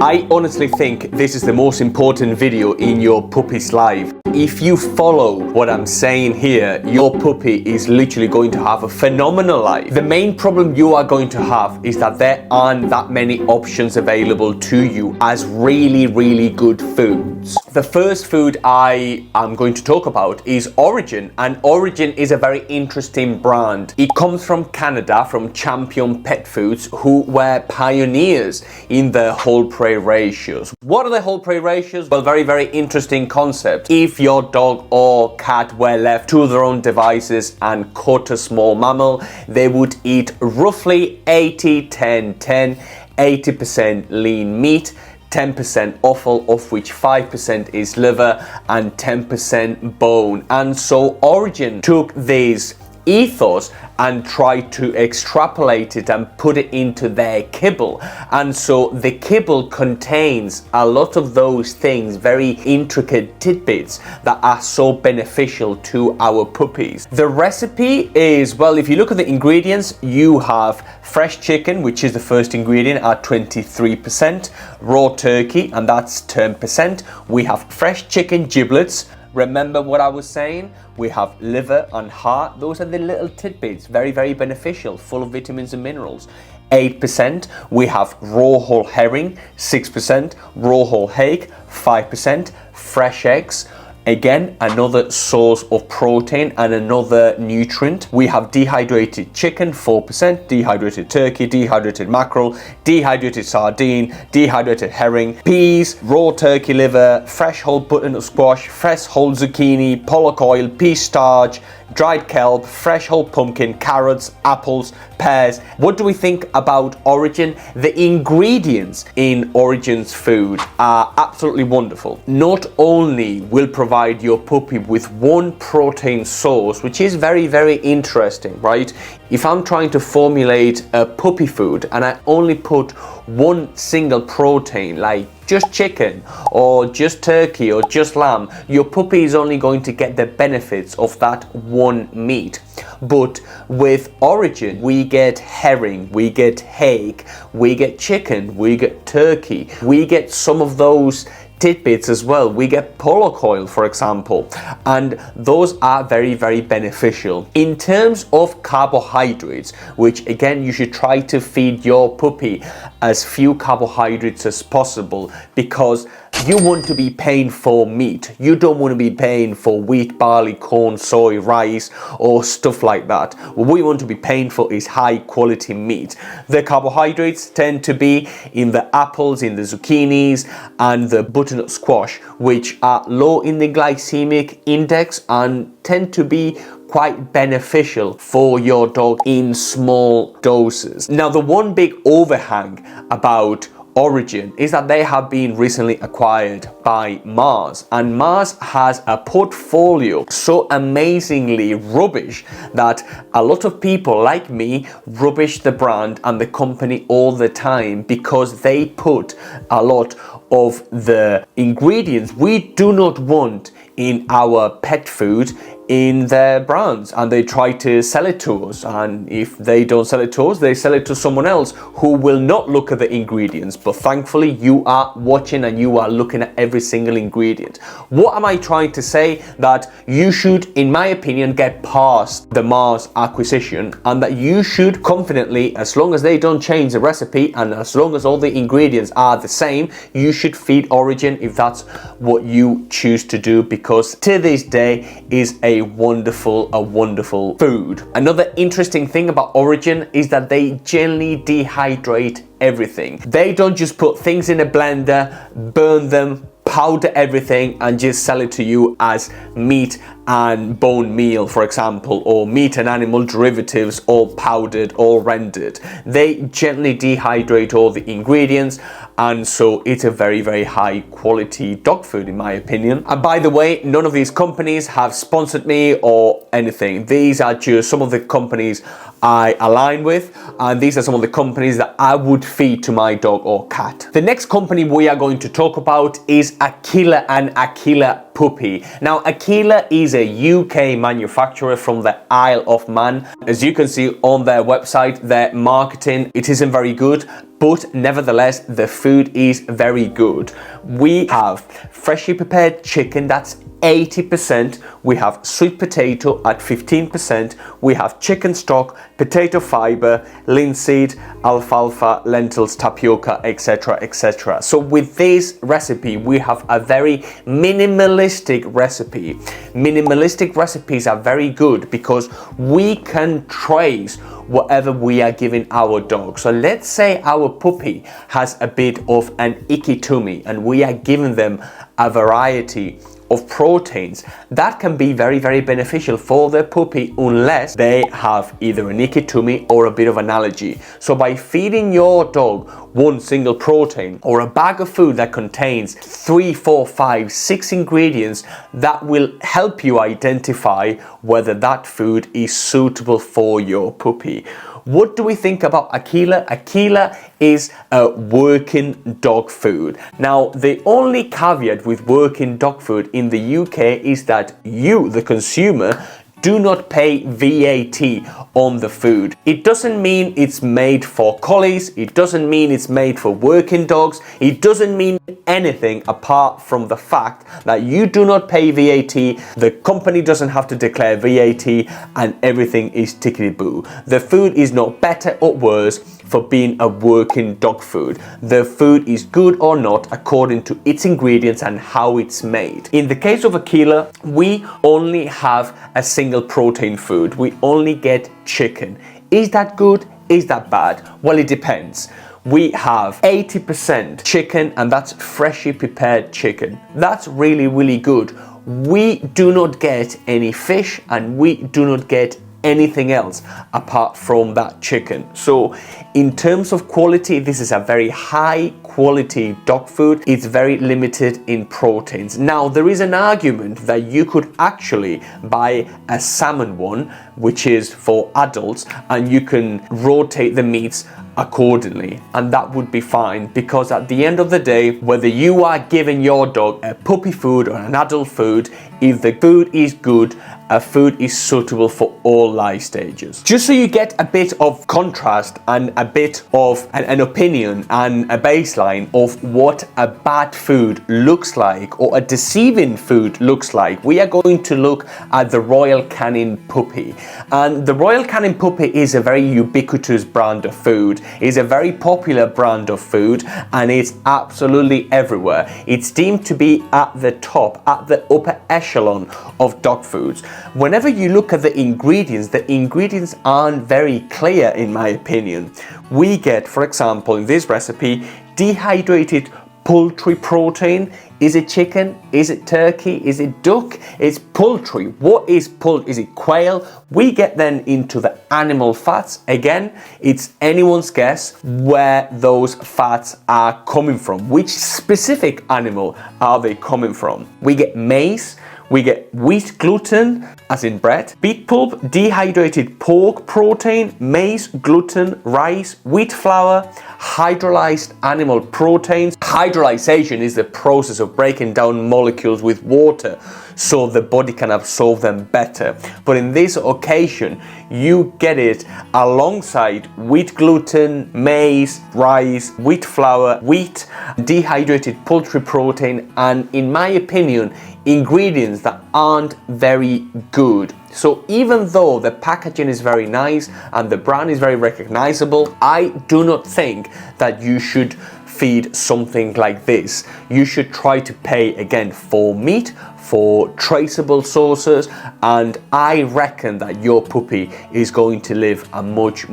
I honestly think this is the most important video in your puppy's life. If you follow what I'm saying here, your puppy is literally going to have a phenomenal life. The main problem you are going to have is that there aren't that many options available to you as really good foods. The first food I am going to talk about is Origin, and Origin is a very interesting brand. It comes from Canada, from Champion Pet Foods, who were pioneers in the whole prey ratios. What are the whole prey ratios? Well, very interesting concept. If your dog or cat were left to their own devices and caught a small mammal, they would eat roughly 80-10-10, 80% lean meat, 10% offal, of which 5% is liver and 10% bone. And so Origin took these ethos and tried to extrapolate it and put it into their kibble. And so the kibble contains a lot of those things, very intricate tidbits that are so beneficial to our puppies. The recipe is, well, if you look at the ingredients, you have fresh chicken, which is the first ingredient at 23%, raw turkey, and that's 10%. We have fresh chicken giblets. Remember what I was saying? We have liver and heart. Those are the little tidbits, very beneficial, full of vitamins and minerals. 8%. We have raw whole herring, 6%, raw whole hake, 5%, fresh eggs. Again, another source of protein and another nutrient. We have dehydrated chicken, 4%, dehydrated turkey, dehydrated mackerel, dehydrated sardine, dehydrated herring, peas, raw turkey liver, fresh whole butternut squash, fresh whole zucchini, pollock oil, pea starch, dried kelp, fresh whole pumpkin, carrots, apples, pears. What do we think about Origin? The ingredients in Origin's food are absolutely wonderful. Not only will provide your puppy with one protein source, which is very interesting, right? If I'm trying to formulate a puppy food and I only put one single protein, like just chicken or just turkey or just lamb, your puppy is only going to get the benefits of that one meat. But with Origin, we get herring, we get hake, we get chicken, we get turkey, we get some of those tidbits as well. We get pollock oil, for example, and those are very beneficial. In terms of carbohydrates, which again, you should try to feed your puppy as few carbohydrates as possible, because you want to be paying for meat. You don't want to be paying for wheat, barley, corn, soy, rice, or stuff like that. What we want to be paying for is high quality meat. The carbohydrates tend to be in the apples, in the zucchinis, and the butternut squash, which are low in the glycemic index and tend to be quite beneficial for your dog in small doses. Now, the one big overhang about Origin is that they have been recently acquired by Mars, and Mars has a portfolio so amazingly rubbish that a lot of people like me rubbish the brand and the company all the time, because they put a lot of the ingredients we do not want in our pet food in their brands, and they try to sell it to us, and if they don't sell it to us, they sell it to someone else who will not look at the ingredients. But thankfully you are watching and you are looking at every single ingredient. What am I trying to say? That you should, in my opinion, get past the Mars acquisition, and that you should confidently, as long as they don't change the recipe and as long as all the ingredients are the same, you should feed Origin if that's what you choose to do, because to this day is a wonderful food. Another interesting thing about Origin is that they generally dehydrate everything. They don't just put things in a blender, burn them, powder everything and just sell it to you as meat and bone meal, for example, or meat and animal derivatives, all powdered, all rendered. They gently dehydrate all the ingredients, and so it's a very high quality dog food in my opinion. And by the way, none of these companies have sponsored me or anything. These are just some of the companies I align with, and these are some of the companies that I would feed to my dog or cat. The next company we are going to talk about is Akila and Akila Puppy. Now, Akila is a UK manufacturer from the Isle of Man. As you can see on their website, their marketing, it isn't very good, but nevertheless, the food is very good. We have freshly prepared chicken, that's 80%. We have sweet potato at 15%. We have chicken stock, potato fiber, linseed, alfalfa, lentils, tapioca, etc, etc. So with this recipe, we have a very minimalistic recipe. Minimalistic recipes are very good because we can trace whatever we are giving our dog. So let's say our puppy has a bit of an icky tummy and we are giving them a variety of proteins. That can be very, very beneficial for the puppy unless they have either an icky tummy or a bit of an allergy. So by feeding your dog one single protein or a bag of food that contains 3, 4, 5, 6 ingredients, that will help you identify whether that food is suitable for your puppy. What do we think about Akila? Akila is a working dog food. Now, the only caveat with working dog food in the UK is that you, the consumer, do not pay VAT on the food. It doesn't mean it's made for collies, it doesn't mean it's made for working dogs, it doesn't mean anything apart from the fact that you do not pay VAT, the company doesn't have to declare VAT, and everything is tickety-boo. The food is not better or worse for being a working dog food. The food is good or not according to its ingredients and how it's made. In the case of Akila, we only have a single protein food. We only get chicken. Is that good? Is that bad? Well, it depends. We have 80% chicken, and that's freshly prepared chicken. That's really, really good. We do not get any fish and we do not get anything else apart from that chicken. So in terms of quality, this is a very high quality dog food. It's very limited in proteins. Now, there is an argument that you could actually buy a salmon one, which is for adults, and you can rotate the meats accordingly, and that would be fine, because at the end of the day, whether you are giving your dog a puppy food or an adult food, if the food is good, a food is suitable for all life stages. Just so you get a bit of contrast and a bit of an opinion and a baseline of what a bad food looks like or a deceiving food looks like, we are going to look at the Royal Canin puppy. And the Royal Canin puppy is a very ubiquitous brand of food. It's a very popular brand of food and it's absolutely everywhere. It's deemed to be at the top, at the upper echelon of dog foods. Whenever you look at the ingredients aren't very clear in my opinion. We get, for example, in this recipe, dehydrated poultry protein. Is it chicken? Is it turkey? Is it duck? It's poultry. What is poultry? Is it quail? We get then into the animal fats. Again, it's anyone's guess where those fats are coming from. Which specific animal are they coming from? We get maize. We get wheat gluten, as in bread, beet pulp, dehydrated pork protein, maize, gluten, rice, wheat flour, hydrolyzed animal proteins. Hydrolyzation is the process of breaking down molecules with water so the body can absorb them better. But in this occasion, you get it alongside wheat gluten, maize, rice, wheat flour, wheat, dehydrated poultry protein, and in my opinion, ingredients that aren't very good. So even though the packaging is very nice and the brand is very recognizable, I do not think that you should feed something like this. You should try to pay again for meat, for traceable sources, and I reckon that your puppy is going to live a much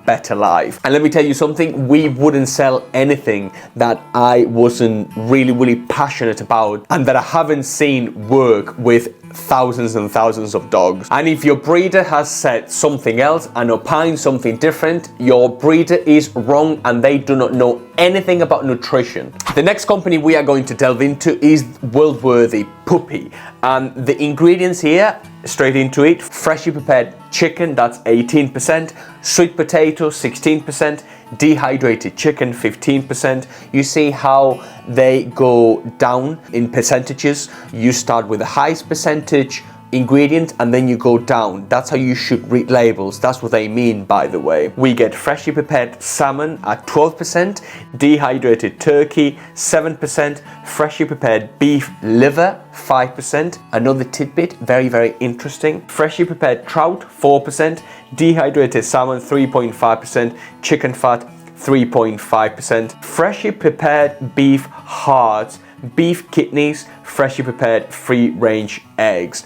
better life. And let me tell you something, we wouldn't sell anything that I wasn't really passionate about and that I haven't seen work with thousands and thousands of dogs. And if your breeder has said something else and opined something different, your breeder is wrong and they do not know anything about nutrition. The next company we are going to delve into is Worldworthy puppy, and the ingredients here, straight into it: freshly prepared chicken, that's 18%, sweet potato 16%, dehydrated chicken 15%. You see how they go down in percentages. You start with the highest percentage ingredient and then you go down. That's how you should read labels. That's what they mean, by the way. We get freshly prepared salmon at 12%, dehydrated turkey 7%, freshly prepared beef liver 5%. Another tidbit, very, very interesting. Freshly prepared trout 4%, dehydrated salmon 3.5%, chicken fat 3.5%, freshly prepared beef hearts, beef kidneys, freshly prepared free-range eggs.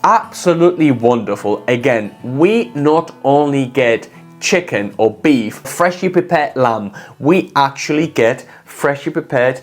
Absolutely wonderful. Again, we not only get chicken or beef, freshly prepared lamb, we actually get freshly prepared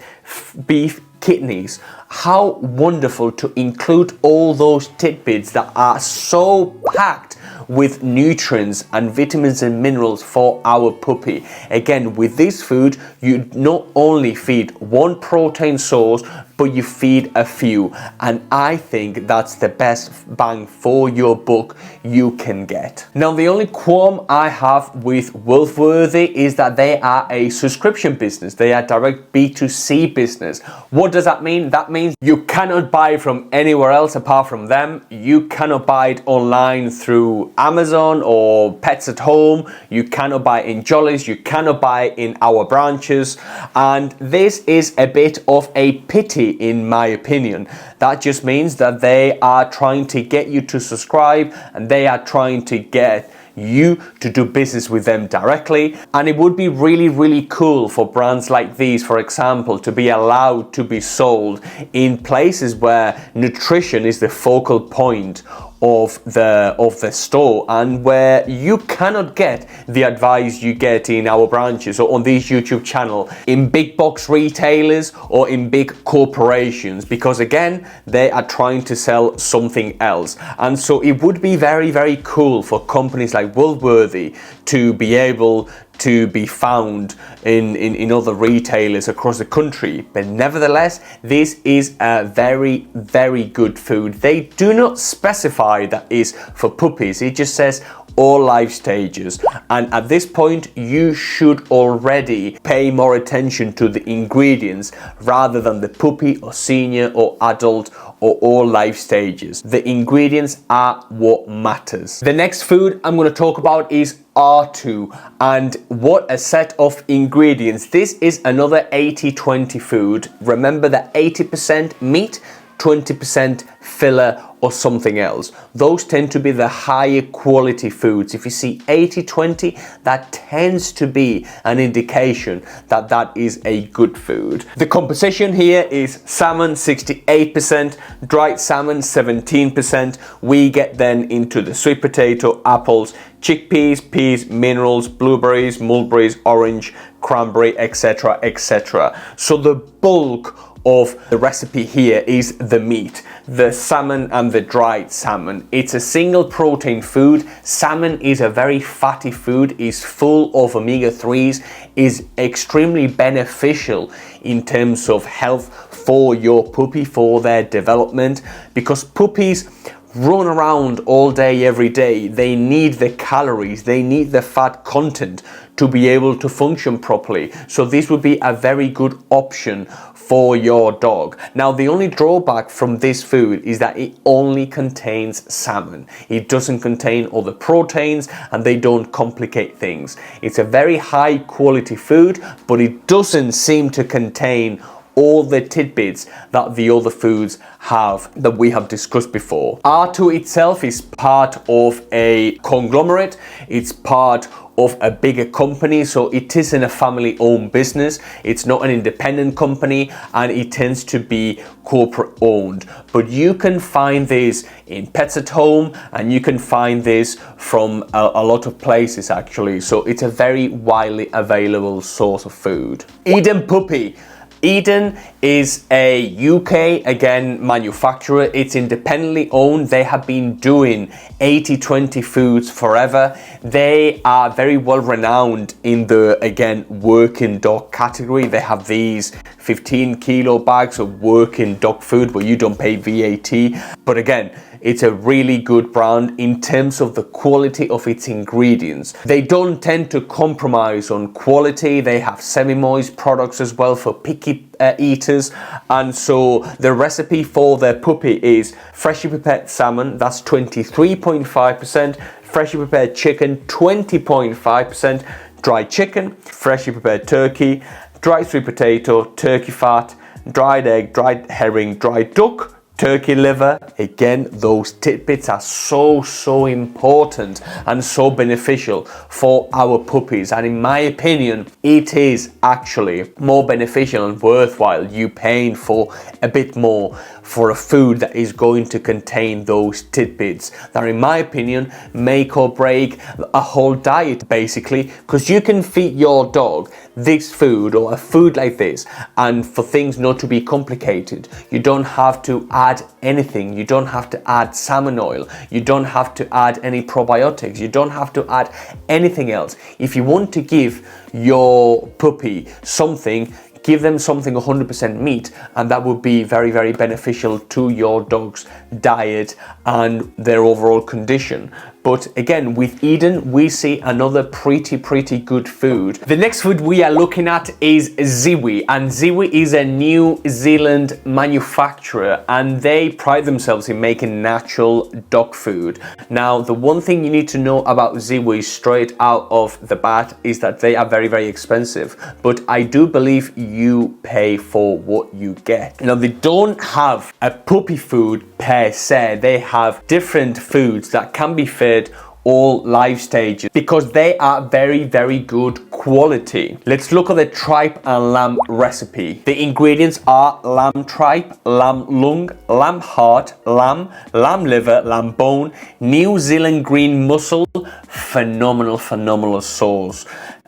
beef kidneys. How wonderful to include all those tidbits that are so packed with nutrients and vitamins and minerals for our puppy. Again, with this food, you not only feed one protein source, but you feed a few, and I think that's the best bang for your buck you can get. Now, the only qualm I have with Worldworthy is that they are a subscription business. They are direct B2C business. What does that mean? That means you cannot buy from anywhere else apart from them. You cannot buy it online through Amazon or Pets at Home. You cannot buy in Jollies. You cannot buy in our branches, and this is a bit of a pity in my opinion. That just means that they are trying to get you to subscribe, and they are trying to get you to do business with them directly. And it would be really, really cool for brands like these, for example, to be allowed to be sold in places where nutrition is the focal point of the store, and where you cannot get the advice you get in our branches or on this YouTube channel in big box retailers or in big corporations, because again, they are trying to sell something else. And so it would be very, very cool for companies like Worldworthy to be able to be found in other retailers across the country. But nevertheless, this is a very, very good food. They do not specify that is for puppies. It just says all life stages, and at this point you should already pay more attention to the ingredients rather than the puppy or senior or adult or all life stages. The ingredients are what matters. The next food I'm going to talk about is R2, and what a set of ingredients. This is another 80-20 food. Remember that 80% meat, 20% filler or something else. Those tend to be the higher quality foods. If you see 80-20, that tends to be an indication that that is a good food. The composition here is salmon 68%, dried salmon 17%. We get then into the sweet potato, apples, chickpeas, peas, minerals, blueberries, mulberries, orange, cranberry, etc., etc. So the bulk of the recipe here is the meat, the salmon and the dried salmon. It's a single protein food. Salmon is a very fatty food, is full of omega-3s, is extremely beneficial in terms of health for your puppy, for their development, because puppies run around all day, every day. They need the calories, they need the fat content to be able to function properly. So this would be a very good option for your dog. Now, the only drawback from this food is that it only contains salmon. It doesn't contain all the proteins, and they don't complicate things. It's a very high quality food, but it doesn't seem to contain all the tidbits that the other foods have that we have discussed before. R2 itself is part of a conglomerate. It's part of a bigger company, so it isn't a family-owned business. It's not an independent company, and it tends to be corporate owned. But you can find this in Pets at Home, and you can find this from a lot of places actually. So it's a very widely available source of food. Eden Puppy. Eden is a UK, again, manufacturer. It's independently owned. They have been doing 80-20 foods forever. They are very well renowned in the, again, working dog category. They have these 15 kilo bags of working dog food where you don't pay VAT. But again, it's a really good brand in terms of the quality of its ingredients. They don't tend to compromise on quality. They have semi-moist products as well for picky eaters, and so the recipe for their puppy is freshly prepared salmon, that's 23.5%, freshly prepared chicken, 20.5%, dried chicken, freshly prepared turkey, dried sweet potato, turkey fat, dried egg, dried herring, dried duck, turkey liver. Again, those tidbits are so important and so beneficial for our puppies, and in my opinion it is actually more beneficial and worthwhile you paying for a bit more for a food that is going to contain those tidbits that, in my opinion, make or break a whole diet, basically, because you can feed your dog this food or a food like this, and for things not to be complicated, you don't have to add anything. You don't have to add salmon oil, you don't have to add any probiotics, you don't have to add anything else. If you want to give your puppy something, give them something 100% meat, and that would be very beneficial to your dog's diet and their overall condition. But again, with Eden, we see another pretty good food. The next food we are looking at is Ziwi, and Ziwi is a New Zealand manufacturer, and they pride themselves in making natural dog food. Now, the one thing you need to know about Ziwi straight out of the bat is that they are very expensive, but I do believe you pay for what you get. Now, they don't have a puppy food per se, they have different foods that can be fed all life stages because they are very good quality. Let's look at the tripe and lamb recipe. The ingredients are lamb tripe, lamb lung, lamb heart, lamb liver, lamb bone, New Zealand green mussel, phenomenal sauce,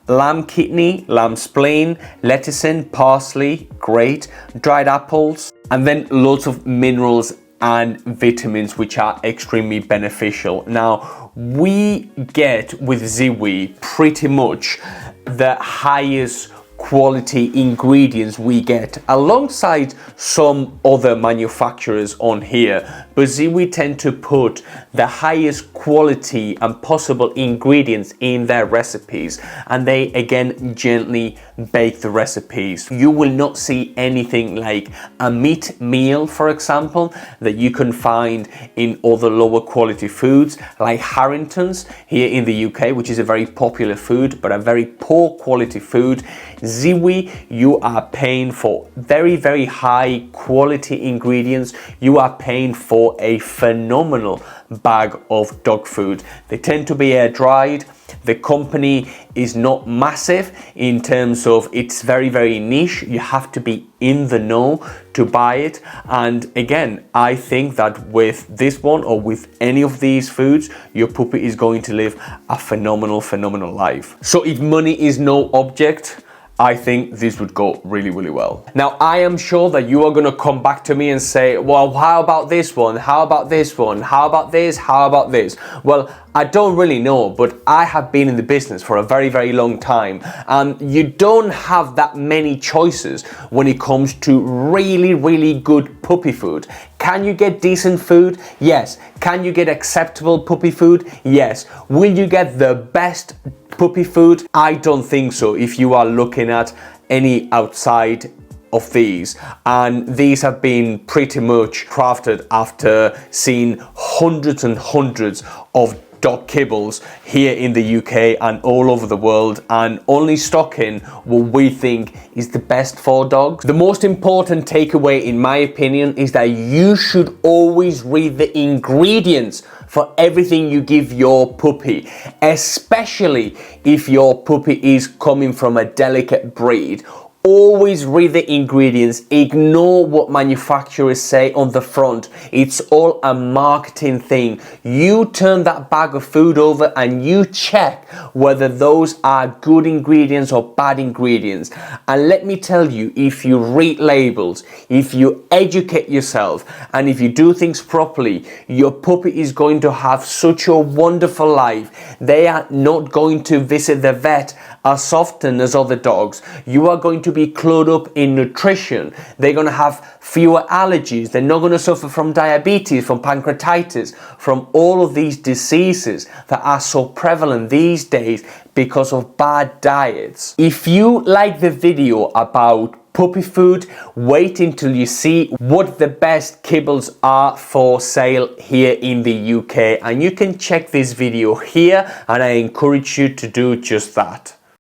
lamb kidney, lamb spleen, lettucin, parsley, great, dried apples, and then lots of minerals and vitamins which are extremely beneficial. Now, we get with Ziwi pretty much the highest quality ingredients we get alongside some other manufacturers on here, but Ziwi tend to put the highest quality and possible ingredients in their recipes, and they again gently bake the recipes. You will not see anything like a meat meal, for example, that you can find in other lower quality foods like Harringtons here in the UK, which is a very popular food but a very poor quality food. Ziwi, you are paying for very high quality ingredients. You are paying for a phenomenal bag of dog food. They tend to be air dried. The company is not massive in terms of it's very niche. You have to be in the know to buy it. And again, I think that with this one or with any of these foods, your puppy is going to live a phenomenal life. So if money is no object, I think this would go really well. Now, I am sure that you are going to come back to me and say, well, how about this one? How about this one? How about this? How about this? Well, I don't really know, but I have been in the business for a very long time, and you don't have that many choices when it comes to really good puppy food. Can you get decent food? Yes. Can you get acceptable puppy food? Yes. Will you get the best puppy food? I don't think so if you are looking at any outside of these, and these have been pretty much crafted after seeing hundreds and hundreds of dog kibbles here in the UK and all over the world, and only stocking what we think is the best for dogs. The most important takeaway, in my opinion, is that you should always read the ingredients for everything you give your puppy, especially if your puppy is coming from a delicate breed. Always read the ingredients. Ignore what manufacturers say on the front. It's all a marketing thing. You turn that bag of food over and you check whether those are good ingredients or bad ingredients. And let me tell you, if you read labels, if you educate yourself, and if you do things properly, your puppy is going to have such a wonderful life. They are not going to visit the vet as often as other dogs, you are going to be clued up in nutrition. They're going to have fewer allergies. They're not going to suffer from diabetes, from pancreatitis, from all of these diseases that are so prevalent these days because of bad diets. If you like the video about puppy food, wait until you see what the best kibbles are for sale here in the UK, and you can check this video here, and I encourage you to do just that.